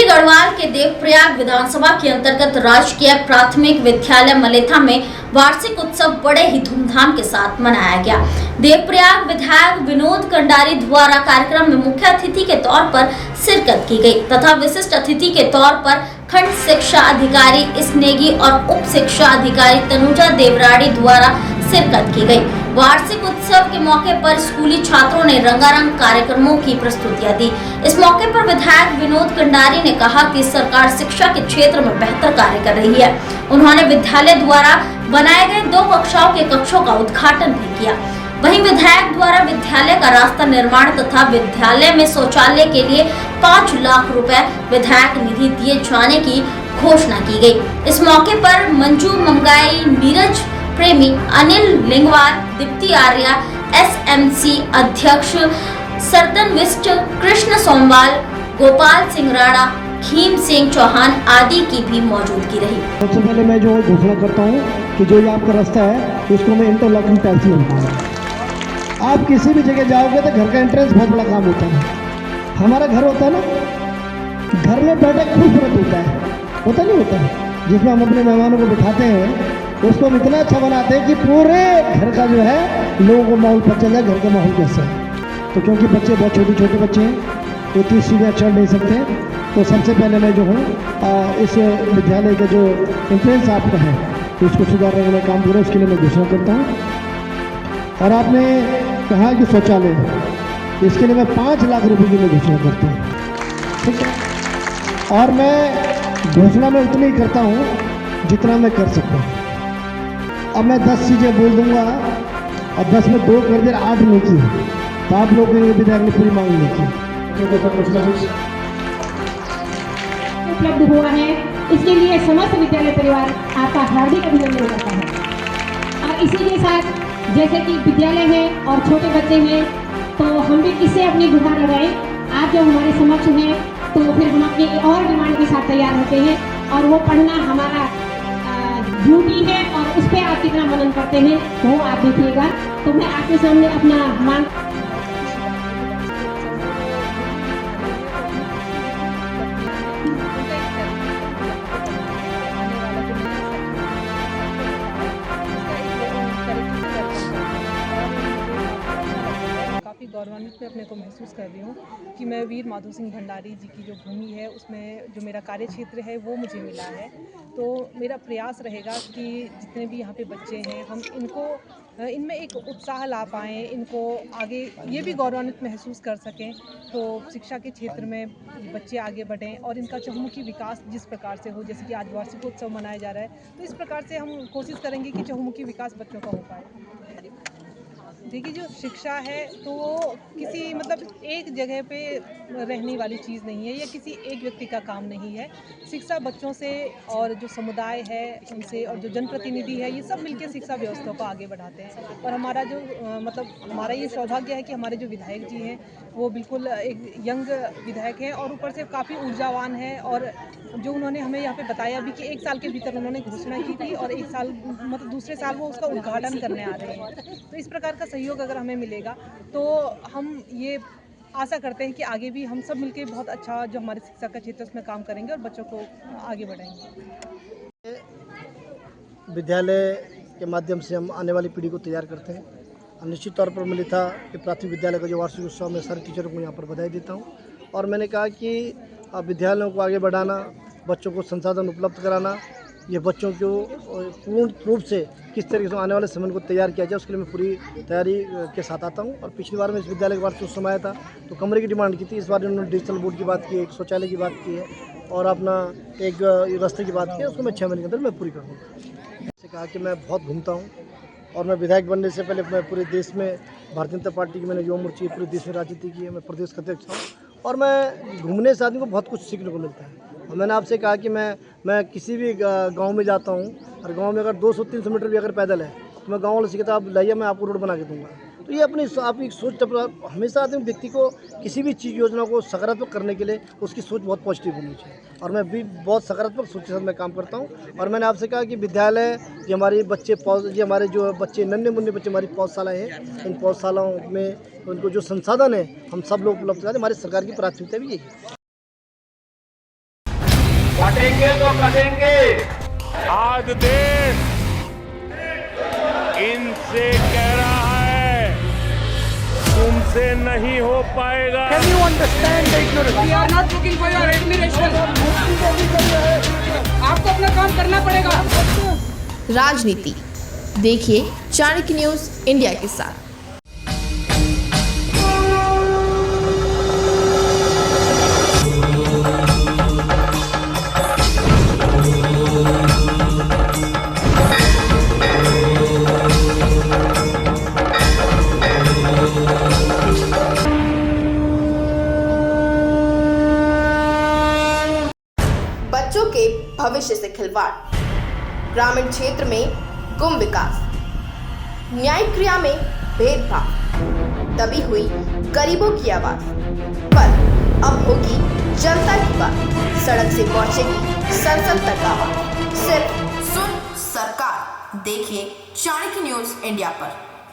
गढ़वाल के देवप्रयाग विधानसभा के अंतर्गत राजकीय प्राथमिक विद्यालय मलेथा में वार्षिक उत्सव बड़े ही धूमधाम के साथ मनाया गया। देवप्रयाग विधायक विनोद कंडारी द्वारा कार्यक्रम में मुख्य अतिथि के तौर पर शिरकत की गई तथा विशिष्ट अतिथि के तौर पर खंड शिक्षा अधिकारी स्नेगी और उप शिक्षा अधिकारी तनुजा देवराड़ी द्वारा शिरकत की गई। वार्षिक उत्सव के मौके पर स्कूली छात्रों ने रंगारंग कार्यक्रमों की प्रस्तुतियां दी। इस मौके पर विधायक विनोद कंडारी ने कहा कि सरकार शिक्षा के क्षेत्र में बेहतर कार्य कर रही है। उन्होंने विद्यालय द्वारा बनाए गए 2 कक्षाओं के कक्षों का उद्घाटन भी किया। वहीं विधायक द्वारा विद्यालय का रास्ता निर्माण तथा विद्यालय में शौचालय के लिए 5 लाख रुपए विधायक निधि दिए जाने की घोषणा की गई। इस मौके पर मंजू मंगाई, नीरज प्रेमी, अनिल लिंगवार, दीप्ति आर्या, SMC अध्यक्ष सरदनविष्ट, कृष्ण सोमवाल, गोपाल सिंह राणा, खीम सिंह चौहान आदि की भी मौजूदगी रही। सबसे पहले मैं जो घोषणा करता हूँ कि जो ये आपका रास्ता है उसको मैं इंटरलॉकिंग टाइप से बनाऊंगा। आप किसी भी जगह जाओगे तो घर का एंट्रेंस बहुत बड़ा काम होता है। हमारा घर होता है ना, घर में बैठे खूबसूरत होता नहीं होता है, जिसमें हम अपने मेहमानों को बिठाते हैं, उसको हम इतना अच्छा बनाते हैं कि पूरे घर का जो है लोगों को माहौल पता चल जाए घर का माहौल कैसा है। तो क्योंकि बच्चे बहुत छोटे बच्चे हैं तो 30 सीढ़ियाँ चढ़ नहीं सकते, तो सबसे पहले मैं जो हूँ इस विद्यालय का जो एंट्रेंस आपका है उसको सुधारने का मैं काम करूँ, उसके लिए मैं घोषणा करता हूँ। और आपने कहा कि शौचालय, इसके लिए मैं 5 लाख रुपए की मैं घोषणा करता हूँ, ठीक है। और मैं घोषणा में उतनी ही करता हूँ जितना मैं कर सकता हूँ। अब मैं 10 चीज़ें बोल दूंगा और 10 में 2 कर दे, 8 नहीं की, तो आप लोगों के विधायक ने पूरी मांग नहीं की। उपलब्ध हुआ है, इसके लिए समस्त विद्यालय परिवार आपका हार्दिक अभिनंदन करता है। और इसी के साथ जैसे कि विद्यालय है और छोटे बच्चे हैं, तो हम भी इससे अपनी गुहार लगाएं। आज जो हमारे समक्ष हैं तो फिर हम अपनी और डिमांड के साथ तैयार होते हैं और वो पढ़ना हमारा ड्यूटी है और उस पर आप कितना मनन करते हैं वो आप देखिएगा। तो मैं आपके सामने अपना मांग काफ़ी गौरवान्वित मैं अपने को महसूस कर रही हूँ कि मैं वीर माधो सिंह भंडारी जी की जो भूमि है उसमें जो मेरा कार्य क्षेत्र है वो मुझे मिला है। तो मेरा प्रयास रहेगा कि जितने भी यहाँ पे बच्चे हैं हम इनमें एक उत्साह ला पाएँ, इनको आगे ये भी गौरवान्वित महसूस कर सकें। तो शिक्षा के क्षेत्र में बच्चे आगे बढ़ें और इनका चहुमुखी विकास जिस प्रकार से हो, जैसे कि आज वार्षिकोत्सव मनाया जा रहा है, तो इस प्रकार से हम कोशिश करेंगे कि चहुमुखी विकास बच्चों का हो पाए। देखिए, जो शिक्षा है तो वो किसी मतलब एक जगह पे रहने वाली चीज़ नहीं है या किसी एक व्यक्ति का काम नहीं है। शिक्षा बच्चों से और जो समुदाय है उनसे और जो जनप्रतिनिधि है ये सब मिलकर शिक्षा व्यवस्था को आगे बढ़ाते हैं। और हमारा जो हमारा ये सौभाग्य है कि हमारे जो विधायक जी हैं वो बिल्कुल एक यंग विधायक हैं और ऊपर से काफ़ी ऊर्जावान है। और जो उन्होंने हमें यहाँ पे बताया भी कि 1 साल के भीतर उन्होंने घोषणा की थी और 1 साल मतलब दूसरे साल वो उसका उद्घाटन करने आ रहे हैं। तो इस प्रकार का सहयोग अगर हमें मिलेगा तो हम ये आशा करते हैं कि आगे भी हम सब मिलकर बहुत अच्छा जो हमारे शिक्षा का क्षेत्र उसमें काम करेंगे और बच्चों को आगे बढ़ाएंगे। विद्यालय के माध्यम से हम आने वाली पीढ़ी को तैयार करते हैं। निश्चित तौर पर मलेथा के प्राथमिक विद्यालय का जो वार्षिक उत्सव में सारे टीचरों को यहाँ पर बधाई देता हूँ। और मैंने कहा कि विद्यालयों को आगे बढ़ाना, बच्चों को संसाधन उपलब्ध कराना, ये बच्चों को पूर्ण रूप से किस तरीके से आने वाले समय को तैयार किया जाए उसके लिए मैं पूरी तैयारी के साथ आता हूँ। और पिछली बार मैं इस विद्यालय के वार्षिक उत्सव में आया था तो कमरे की डिमांड की थी, इस बार उन्होंने डिजिटल बोर्ड की बात की है, एक शौचालय की बात की है और अपना एक रास्ते की बात की है, उसको मैं 6 महीने के अंदर मैं पूरी कर दूँगा। जैसे कहा कि मैं बहुत घूमता हूँ और मैं विधायक बनने से पहले मैं पूरे देश में भारतीय जनता पार्टी की मैंने युवा मोर्चे की पूरे देश में राजनीति की है, मैं प्रदेश का अध्यक्ष हूँ और मैं घूमने से आदमी को बहुत कुछ सीखने को मिलता है। और मैंने आपसे कहा कि मैं किसी भी गांव में जाता हूं और गांव में अगर 200-300 मीटर भी अगर पैदल है तो मैं गांव वाले से कहता आप लाइए, मैं आपको रोड बना के दूंगा। तो ये आपकी सोच हमेशा आदमी व्यक्ति को किसी भी चीज़ योजना को सकारात्मक करने के लिए उसकी सोच बहुत पॉजिटिव होनी चाहिए और मैं भी बहुत सकारात्मक सोच के साथ मैं काम करता हूँ। और मैंने आपसे कहा कि विद्यालय ये हमारे हमारे जो बच्चे नन्हे मुन्ने बच्चे हमारी पौधशालाएँ हैं, इन पौधशालाओं में उनको जो संसाधन है हम सब लोग उपलब्ध कराते हैं। हमारी सरकार की प्राथमिकता भी यही है। कटेंगे तो कटेंगे। आज देश इनसे कह रहा है तुमसे नहीं हो पाएगा। Can you understand the ignorance? We are not looking for your admiration. आपको अपना काम करना पड़ेगा। राजनीति देखिए चाणक्य न्यूज इंडिया के साथ। बच्चों के भविष्य से खिलवाड़, ग्रामीण क्षेत्र में गुम विकास, न्यायिक क्रिया में भेदभाव, दबी हुई गरीबों की आवाज, पर अब होगी जनता की बात, सड़क से पहुंचेगी संसद तक आवाज। सिर्फ सुन सरकार, देखिए चाणक्य न्यूज इंडिया पर।